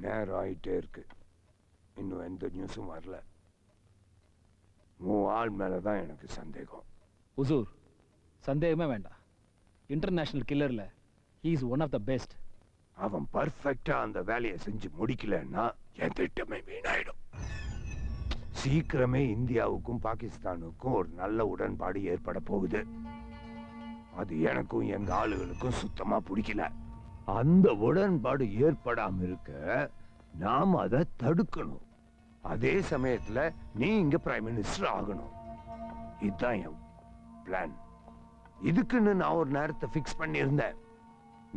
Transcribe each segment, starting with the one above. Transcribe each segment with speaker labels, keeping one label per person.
Speaker 1: நேரம் ஆயிட்டே இருக்கு, இன்னும் எந்த நியூஸும் வரல. உன் ஆள் மேலதான் எனக்கு சந்தேகம்.
Speaker 2: ஹுசூர், சந்தேகமே வேண்டாம். இன்டர்நேஷனல் கில்லர்ல he is one of the best.
Speaker 1: அவன் பர்ஃபெக்டா அந்த வேலையை செஞ்சு முடிக்கலன்னா என் திட்டமே வீணாயிடும். சீக்கிரமே இந்தியாவுக்கும் பாகிஸ்தானுக்கும் ஒரு நல்ல உடன்பாடு ஏற்பட போகுது. அது எனக்கும் எங்க ஆளுகளுக்கும் சுத்தமா பிடிக்கல. அந்த உடன்பாடு ஏற்படாம இருக்க நாம் அதை தடுக்கணும். அதே சமயத்துல நீ இங்க பிரைம் மினிஸ்டர் ஆகணும். இதுதான் என் பிளான். இதுக்குன்னு நான் ஒரு நேரத்தை பிக்ஸ் பண்ணியிருந்தேன்.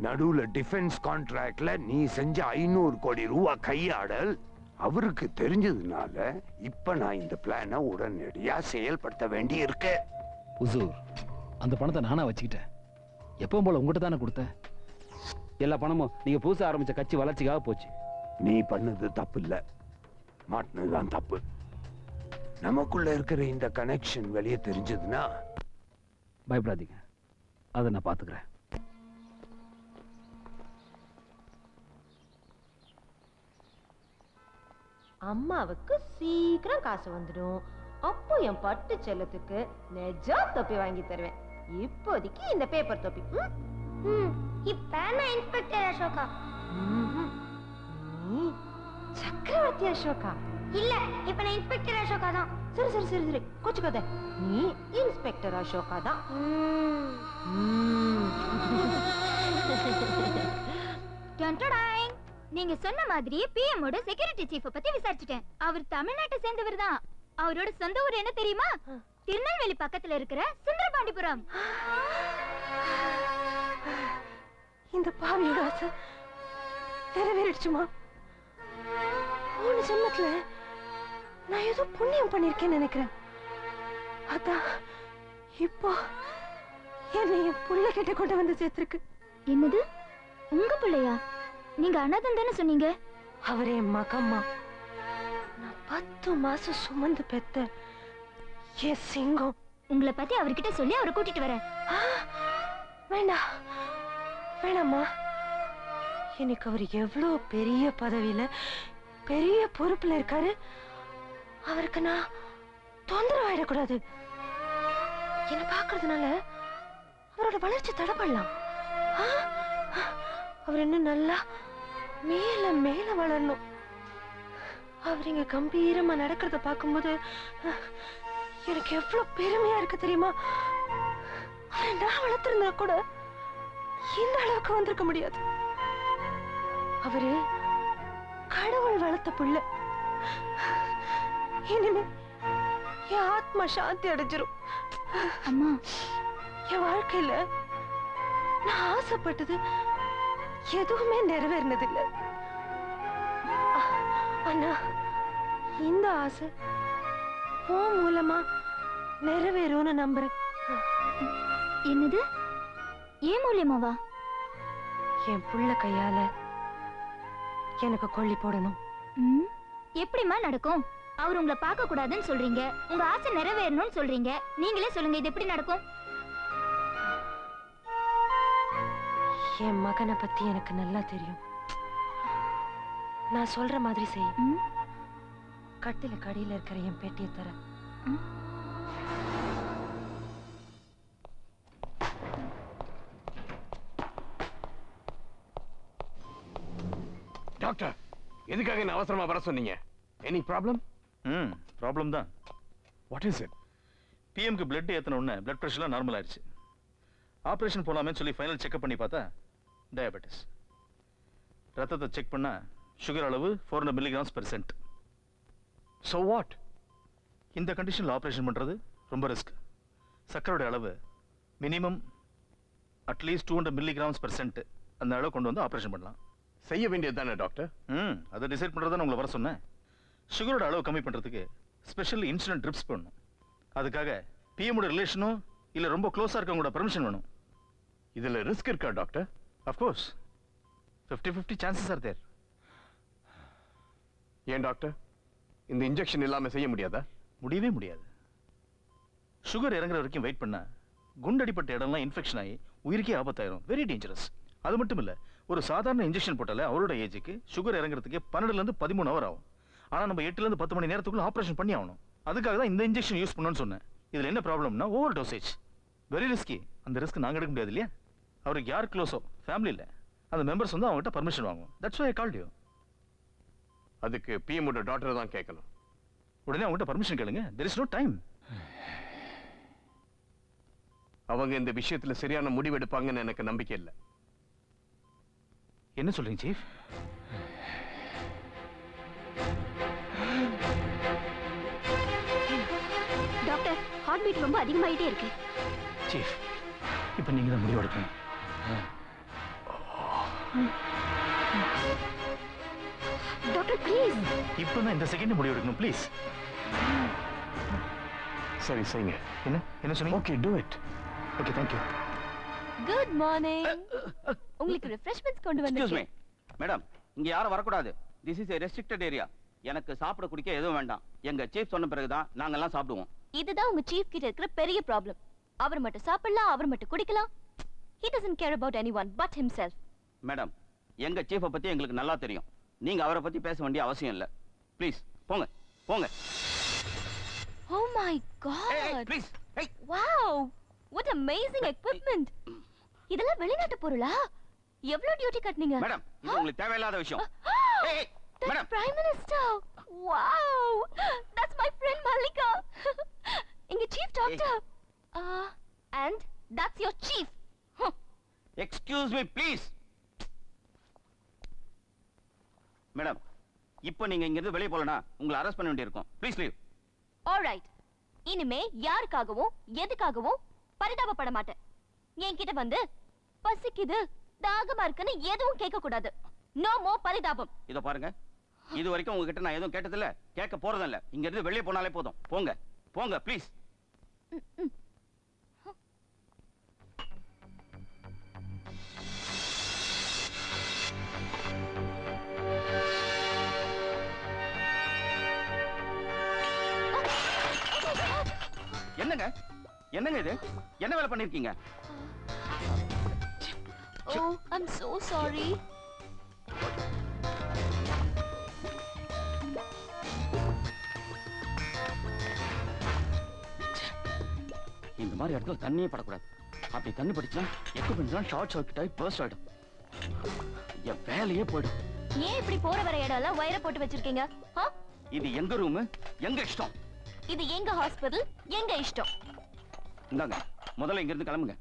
Speaker 1: நடுவுல டிஃபென்ஸ் கான்ட்ராக்ட்ல நீ செஞ்ச 500 கோடி ரூபாய் கையாடல் அவருக்கு தெரிஞ்சதுனால இப்ப நான் இந்த பிளானை உடனடியா செயல்படுத்த வேண்டி இருக்கு.
Speaker 2: ஹுசூர், அந்த பணத்தை நானா வச்சுக்கிட்டேன். எப்பவும் போல உங்ககிட்ட தானே கொடுத்தேன். எல்லா பணமும் நீங்க புதுசா ஆரம்பிச்ச கட்சி வளர்ச்சிக்காக போச்சு.
Speaker 1: நீ பண்ணது தப்பு இல்ல, மாட்டினதுதான் தப்பு. நமக்குள்ள இருக்கிற இந்த கனெக்ஷன் வெளியே தெரிஞ்சதுன்னா
Speaker 2: பயப்படாதீங்க, அதை நான் பாத்துக்கிறேன்.
Speaker 3: அம்மாவுக்கு சீக்கிரம் காசு வந்துடும். அப்போ என் பட்டு செல்லத்துக்கு நெஜா தொப்பி வாங்கி தருவேன். இப்போதைக்கு இந்த பேப்பர் தொப்பி.
Speaker 4: இப்ப நான் இன்ஸ்பெக்டர் அசோகா.
Speaker 3: நீ சக்கரவர்த்தி அசோகா
Speaker 4: இல்ல, இப்ப நான் இன்ஸ்பெக்டர் அசோகா தான்.
Speaker 3: சரி சரி சரி சரி, கோச்சுக்காத. நீ இன்ஸ்பெக்டர் அசோகா தான்.
Speaker 4: நீங்க சொன்ன மாதிரி பிஎம் ஓட செக்யூரிட்டி சீஃப் பத்தி விசாரிச்சுட்டேன். அவர் தமிழ்நாட்டை சேர்ந்தவர் தான். அவரோட சொந்த ஊர் என்ன தெரியுமா? திருநெல்வேலி பக்கத்துல இருக்கிற சுந்தரபாண்டிபுரம்.
Speaker 3: இந்த பாவியோட ஆசை நிறைவேறிடுச்சுமா? போன ஜென்மத்துல நான் ஏதோ புண்ணியம் பண்ணிருக்கேன்னு நினைக்கிறேன். அதான் இப்போ என்னை என் புள்ள கிட்ட கொண்டு வந்து சேர்த்திருக்கு.
Speaker 4: என்னது, உங்க பிள்ளையா? நீங்க அனாதம் தானே சொன்னீங்க.
Speaker 3: அவரே மகம்மா. நான் 10 மாசம் சுமந்து பெத்த என் சிங்கம்.
Speaker 4: உங்களை பத்தி அவர்கிட்ட சொல்லி அவரை கூட்டிட்டு வரேன்.
Speaker 3: வேண்டாம் வேணாம்மா. எனக்கு அவர் எவ்வளவு பெரிய பதவியில பெரிய பொறுப்புல இருக்காரு. அவருக்கு நான் தொந்தரவு ஆயிடக்கூடாது. என்ன பாக்குறதுனால அவரோட வளர்ச்சி தடப்படலாம். அவர் இன்னும் நல்லா மேல மேல வளரணும். அவர் இங்க கம்பீரமா நடக்கிறத பார்க்கும்போது எனக்கு எவ்வளவு பெருமையா இருக்கு தெரியுமா? அவரை நான் வளர்த்திருந்தா கூட இந்த அளவுக்கு வந்திருக்க முடியாது. அவரு கடவுள் வளர்த்த புள்ள. இனிமே என் ஆத்மா சாந்தி அடைஞ்சிரும்.
Speaker 4: அம்மா,
Speaker 3: என் வாழ்க்கையில நான் ஆசைப்பட்டது எதுவுமே நிறைவேறினதில்லை. ஆனா இந்த ஆசை உன் மூலமா நிறைவேறும்னு நம்புறேன்.
Speaker 4: என்னது, ஏன் மூலியமாவா?
Speaker 3: என் புள்ள கையால எனக்கு கொல்லி போடணும்.
Speaker 4: எப்படிமா நடக்கும்? அவர் உங்களை பார்க்க கூடாதுன்னு சொல்றீங்க, உங்க ஆசை நிறைவேறணும்னு சொல்றீங்க. நீங்களே சொல்லுங்க, இது எப்படி நடக்கும்?
Speaker 3: என் மகனை பத்தி எனக்கு நல்லா தெரியும். நான் சொல்ற மாதிரி செய். கட்டில கடியில இருக்கிற என் பேட்டியை தர.
Speaker 5: டாக்டர், எதுக்காக என்ன அவசரமா வர சொன்னீங்க? Any problem?
Speaker 6: ப்ராப்ளம் தான்.
Speaker 5: What is it?
Speaker 6: பிஎம்க்கு பிளட் ஏத்தன உடனே பிளட் பிரஷர்லாம் நார்மல் ஆயிடுச்சு. ஆபரேஷன் போலாமேன்னு சொல்லி ஃபைனல் செக்அப் பண்ணி பார்த்தா டயபெட்டிஸ். ரத்தத்தை செக் பண்ணா சுகர் அளவு 400 mg/cent.
Speaker 5: So what?
Speaker 6: இந்த கண்டிஷனில் ஆபரேஷன் பண்றது ரொம்ப ரிஸ்க். சக்கரோட அளவு மினிமம் அட்லீஸ்ட் 200 mg/cent அந்த அளவு கொண்டு வந்து ஆபரேஷன் பண்ணலாம்.
Speaker 5: செய்ய வேண்டியது தானே டாக்டர்?
Speaker 6: அதை டிசைட் பண்றதுதான் உங்களை வர சொன்னேன். சுகரோட அளவு கம்மி பண்றதுக்கு ஸ்பெஷல் இன்சுலின் ட்ரிப்ஸ் பண்ணணும். அதுக்காக பிஎம் ரிலேஷனும் இல்ல ரொம்ப க்ளோஸா இருக்கவங்களோட பெர்மிஷன் வேணும்.
Speaker 5: இதுல ரிஸ்க் இருக்கா doctor?
Speaker 6: Of course 50-50 chances are there.
Speaker 5: ஏன் டாக்டர், இந்த இன்ஜெக்ஷன் இல்லாம செய்ய முடியாதா?
Speaker 6: முடியவே முடியாது. சுகர் இறங்குற வரைக்கும் வெயிட் பண்ணா குண்டடிப்பட்ட இடம்லாம் இன்ஃபெக்ஷன் ஆகி உயிருக்கே ஆபத்தாயிரும். Very dangerous. அது மட்டும் இல்ல, ஒரு சாதாரண இன்ஜெக்ஷன் போட்டாலே அவரோட ஏஜுக்கு சுகர் இறங்குறதுக்கு 12ல இருந்து 13 ஹவர் ஆகும். ஆனா நம்ம 8ல இருந்து 10 மணி நேரத்துக்குள்ள ஆபரேஷன் பண்ணி ஆகணும். அதுக்காக தான் இந்த இன்ஜெக்ஷன் யூஸ் பண்ணணும்னு சொன்னேன். இதுல என்ன ப்ராப்ளம்னா ஓவர் டோசேஜ், வெரி ரிஸ்கி. அந்த ரிஸ்க் நாங்க எடுக்க முடியாது இல்லையா? அவருக்கு யார் க்ளோஸோ ஃபேமிலி இல்ல அந்த மெம்பர்ஸ் வந்து அவங்ககிட்ட பர்மிஷன் வாங்குவோம். That's why I called you.
Speaker 5: அதுக்கு பிஎம்மோட டாக்டர் தான் கேட்கணும்.
Speaker 6: உடனே அவங்ககிட்ட பர்மிஷன் கேளுங்க. there is no time.
Speaker 5: அவங்க இந்த விஷயத்துல சரியான முடிவு எடுப்பாங்கன்னு எனக்கு நம்பிக்கை இல்லை.
Speaker 6: என்ன சொல்றீங்க சீஃப்?
Speaker 4: டாக்டர், ஹார்ட் பீட் ரொம்ப அதிகமாயிட்டே இருக்கு.
Speaker 6: சீஃப், இப்போ நீங்க தான் முடிவு எடுக்கணும்.
Speaker 4: Doctor please.
Speaker 6: இப்போ தான் இந்த செகண்ட் முடிவு எடுக்கணும் ப்ளீஸ்.
Speaker 5: சரி செய்யுங்க.
Speaker 6: என்ன என்ன சொன்னீங்க?
Speaker 5: Okay, do it.
Speaker 6: Okay, thank you.
Speaker 4: Good morning. உங்களுக்கு ரிஃப்ரெஷ்மென்ட்ஸ் கொண்டு வந்திருக்கேன்.
Speaker 7: மேடம், இங்க யாரும் வரக்கூடாது. This is a restricted area. எனக்கு சாப்பிட குடிக்க எதுவும் வேண்டாம். எங்க சீஃப் சொன்ன பிறகு தான் நாங்க எல்லாம் சாப்பிடுவோம்.
Speaker 4: இதுதான் உங்க சீஃப் கிட்ட இருக்கிற பெரிய ப்ராப்ளம். அவர் மட்டும் சாப்பிடலாம், அவர் மட்டும் குடிக்கலாம். He doesn't care about anyone but himself.
Speaker 7: Madam, எங்க சீஃபை பத்தி எங்களுக்கு நல்லா தெரியும். நீங்க அவரை பத்தி பேச வேண்டிய அவசியம் இல்ல. ப்ளீஸ் போங்க போங்க.
Speaker 4: Oh my god.
Speaker 7: Please.
Speaker 4: Wow. What amazing equipment. இதெல்லாம் வெளிநாட்டு பொருளா? எவ்வளவு டியூட்டி கட்டனீங்க?
Speaker 7: மேடம், இது உங்களுக்கு தேவையில்லாத விஷயம்.
Speaker 4: That's
Speaker 7: madam,
Speaker 4: Prime Minister. Wow. That's my friend Malika. இங்க chief doctor. And that's your chief.
Speaker 7: Excuse me please. Madam, இப்போ நீங்க இங்க இருந்து வெளிய போலனா உங்களை அரெஸ்ட் பண்ண வேண்டியிருக்கும். Please leave.
Speaker 4: All right. இனிமே யாருக்காகவும் எதுக்காகவும் பரிதாபப்பட மாட்டேன். என்கிட்ட வந்து பசிக்குது, தாகமா இருக்குன்னு எதுவும் கேட்க கூடாது. நோ மோர் பரிதாபம்.
Speaker 7: இதோ பாருங்க, இது வரைக்கும் உங்ககிட்ட நான் எதுவும் கேட்டதில்ல, கேட்க போறதும் இல்ல. இங்க இருந்து வெளியே போனாலே போதும். போங்க போங்க ப்ளீஸ். என்னங்க என்னங்க இது? என்ன வேலை பண்ணிருக்கீங்க?
Speaker 4: Oh, I'm so sorry.
Speaker 7: இந்த மாதிரி இடத்துல தண்ணியே படக்கூடாது. அப்படி தண்ணி படிச்சா எக்யூப்மெண்ட்லாம் ஷார்ட் சர்க்யூட் ஆகி பர்ஸ்ட் ஆயிடும். என் வேலையே போயிடும்.
Speaker 4: ஏன் இப்படி போற வர இடம் எல்லாம் வயரை போட்டு வச்சிருக்கீங்க?
Speaker 7: இது எங்க ரூம், எங்க இஷ்டம்.
Speaker 4: இது எங்க ஹாஸ்பிடல், எங்க இஷ்டம்.
Speaker 7: இந்தாங்க, முதல்ல இங்க இருந்து கிளம்புங்க.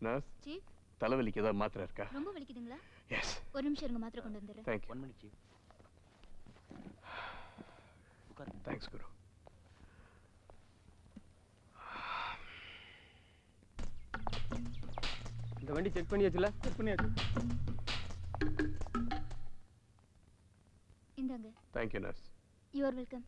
Speaker 5: நர்ஸ்,
Speaker 4: சீஃப்,
Speaker 5: தலைவலிக்கு ஏதாவது மாத்திரை இருக்கா?
Speaker 4: ரொம்ப வலிக்குதுங்களா?
Speaker 5: எஸ்.
Speaker 4: ஒரு நிமிஷம் இருங்க, மாத்திரை கொண்டு வந்துடுறேன்.
Speaker 5: Thank you.
Speaker 7: 1 minute chief.
Speaker 5: Thanks குரு.
Speaker 8: இந்த வண்டி செக் பண்ணியாச்சுல? செக் பண்ணியாச்சு.
Speaker 4: இந்தாங்க.
Speaker 5: Thank you nurse.
Speaker 4: You are welcome.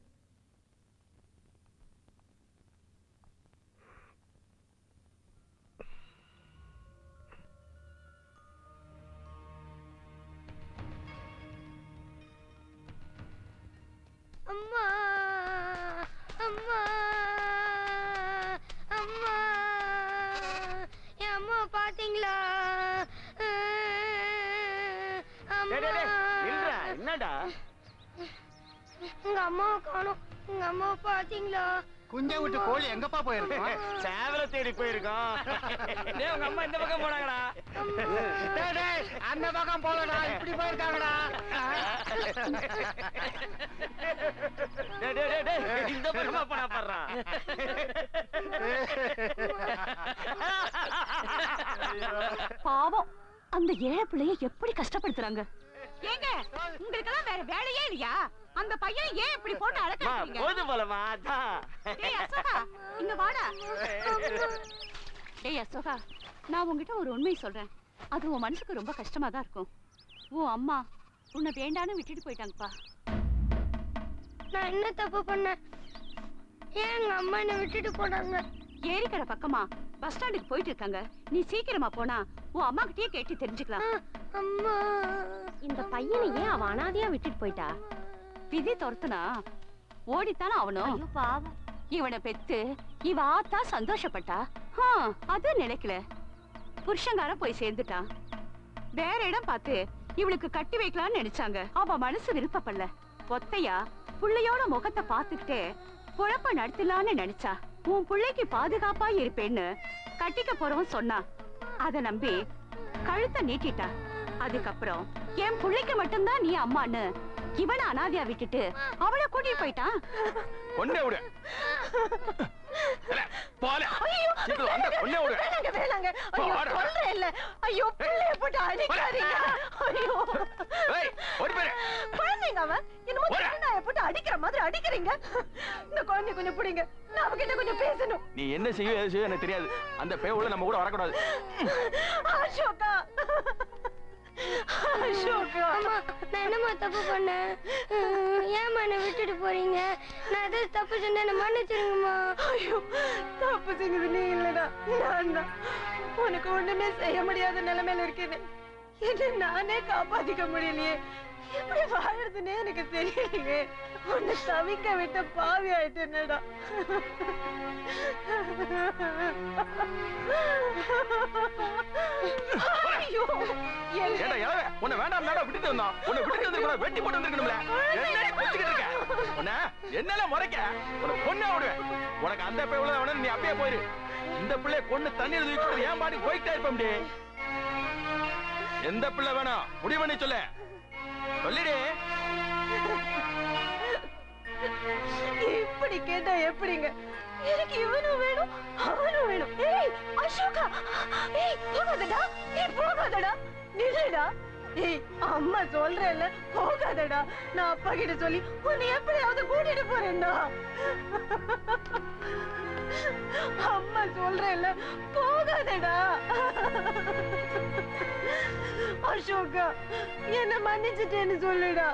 Speaker 9: அம்மா அம்மா அம்மா, என் அம்மா பாத்தீங்களா?
Speaker 7: என்னடா?
Speaker 9: உங்க அம்மாவை காணோம். உங்க அம்மாவை பாத்தீங்களா?
Speaker 8: குஞ்சை விட்டு கோழி எங்கப்பா போயிருக்கோம்?
Speaker 7: சேவல தேடி போயிருக்கோம். டேய், உங்க அம்மா இந்த பக்கம் போனாங்கடா.
Speaker 8: டேய் டேய், அந்த பக்கம் போலடா, இப்படி போயிருக்காங்கடா.
Speaker 7: டேய் டேய் டேய், இந்த பக்கமா போனா பாறா.
Speaker 10: பாவம், அந்த ஏழை பிள்ளைய எப்படி கஷ்டப்படுத்துறாங்க.
Speaker 9: ஏங்க, உங்களுக்கெல்லாம் வேற வேலையே இல்லையா? அந்த பையன் ஏன் இப்படி போட்டு அழகாங்க?
Speaker 7: போது போலமா அதான்.
Speaker 9: டேய் அசோகா, இங்க வாடா.
Speaker 10: டேய் அசோகா, நான் உன்கிட்ட ஒரு உண்மை சொல்றேன். அது உன் மனசுக்கு ரொம்ப கஷ்டமா தான் இருக்கும். உன் அம்மா உன்னை வேண்டான்னு விட்டுட்டு போயிட்டாங்கப்பா.
Speaker 9: நான் என்ன தப்பு பண்ணேன்? ஏன் எங்க அம்மா என்ன விட்டுட்டு போனாங்க?
Speaker 10: ஏரிக்கரை பக்கமா பஸ் ஸ்டாண்டுக்கு போயிட்டு இருக்காங்க. நீ சீக்கிரமா போனா உன் அம்மா கிட்டயே கேட்டு தெரிஞ்சுக்கலாம்.
Speaker 9: அம்மா,
Speaker 3: இந்த பையனை ஏன் அவ அனாதையா விட்டுட்டு போயிட்டா?
Speaker 10: விதி துரத்துனா ஓடித்தானே அவனும்.
Speaker 3: ஐயோ பாவம்.
Speaker 10: இவனை பெத்து இவ ஆத்தா சந்தோஷப்பட்டா. அது நினைக்கல. புருஷங்கார போய் சேர்ந்துட்டான். வேற இடம் பார்த்து இவளுக்கு கட்டி வைக்கலாம்னு நினைச்சாங்க. அவ மனசு விருப்பப்படல. ஒத்தையா புள்ளையோட முகத்தை பார்த்துக்கிட்டே குழப்ப நடத்தலான்னு நினைச்சா. உன் பிள்ளைக்கு பாதுகாப்பா இருப்பேன்னு கட்டிக்க போறவன் சொன்னா. அத நம்பி கழுத்தை நீட்டிட்டா. அதுக்கப்புறம் என் பிள்ளைக்கு மட்டும்தான் நீ அம்மான்னு இவனை அனாதையா விட்டுட்டு அவளை கூட்டிட்டு போயிட்டான்.
Speaker 5: கொண்டே விடு. போல இது அந்த கொண்டே விடு.
Speaker 3: வேணாங்க. ஐயோ சொல்றே இல்ல. ஐயோ பிள்ளைய போட்டு அடிக்காதீங்க. ஐயோ
Speaker 5: ஏய் ஓடி போடு.
Speaker 3: குழந்தைங்க அவன் என்னமோ நாயை போட்டு அடிக்கிற மாதிரி அடிக்கிறீங்க. இந்த குழந்தை கொஞ்சம் பிடிங்க. நான் அவகிட்ட கொஞ்சம் பேசணும்.
Speaker 5: நீ என்ன செய்ய எது செய்ய எனக்கு தெரியாது. அந்த பேய் உள்ள நம்ம கூட வரக்கூடாது.
Speaker 3: அசோகா அசோகா
Speaker 9: அம்மா நான் என்னம்மா தப்பு பண்ணேன்? ஏம்மா என்னை விட்டுட்டு போறீங்க? நான் ஏதாவது தப்பு செஞ்சேன் என்ன மன்னிச்சிருங்கம்மா.
Speaker 3: ஐயோ தப்பு செஞ்சது நீ இல்லடா, நான் தான். உனக்கு ஒண்ணுமே செய்ய முடியாத நிலைமையில இருக்கேன்னு என்ன நானே காப்பாத்திக்க முடியலையே. எப்படி வாழறதுன்னே எனக்கு தெரியலையே. உன்னை தவிக்க விட்ட பாவி ஆயிட்டேனடா. ஐயோ
Speaker 5: ஏடா யாரே உன்னை வேண்டாம் மேடம் விட்டுட்டு வந்தோம். உன்னை விட்டுட்டு வந்து கூட வெட்டி போட்டு வந்திருக்கணும்ல. என்னடி பொச்சிக்கிட்டு இருக்க? உன்னை என்னல முறைக்க? உன்னை கொன்னே விடுவேன். உனக்கு அந்த பேய் உள்ள அவன நீ அப்படியே போயிரு. இந்த பிள்ளை கொன்னு தண்ணீர் தூக்கிட்டு ஏன் பாடி போயிட்டே இருப்ப முடியே? எந்த பிள்ளை வேணும் முடிவு பண்ணி சொல்லு. சொல்லிடு.
Speaker 3: இப்படி கேட்டா எப்படிங்க? எனக்கு இவனும் வேணும் அவனும் வேணும். ஏய் அசோகா, ஏய் போகாதடா, ஏய் போகாதடா, நில்லுடா. ஏய் அம்மா சொல்றேன்ல போகாதடா. நான் அப்பா கிட்ட சொல்லி உன்னை எப்படியாவது கூட்டிட்டு போறேன்டா. அம்மா சொல்றேன்ல போகாதடா. அசோகா என்ன மன்னிச்சிட்டேன்னு சொல்லுடா.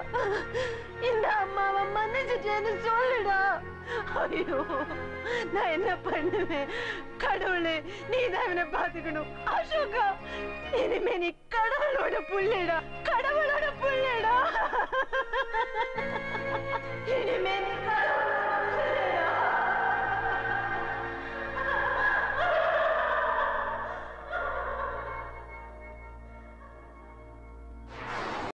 Speaker 3: இந்த அம்மாவை மன்னிச்சிட்டேன்னு சொல்லுடா. ஐயோ நான் என்ன பண்ணுவேன்? கடவுளே நீதான் இவனை பாத்துக்கணும். அசோகா இனிமே நீ கடவுளோட புள்ளடா, கடவுளோட புள்ளடா. இனிமே நீ கடவுளோட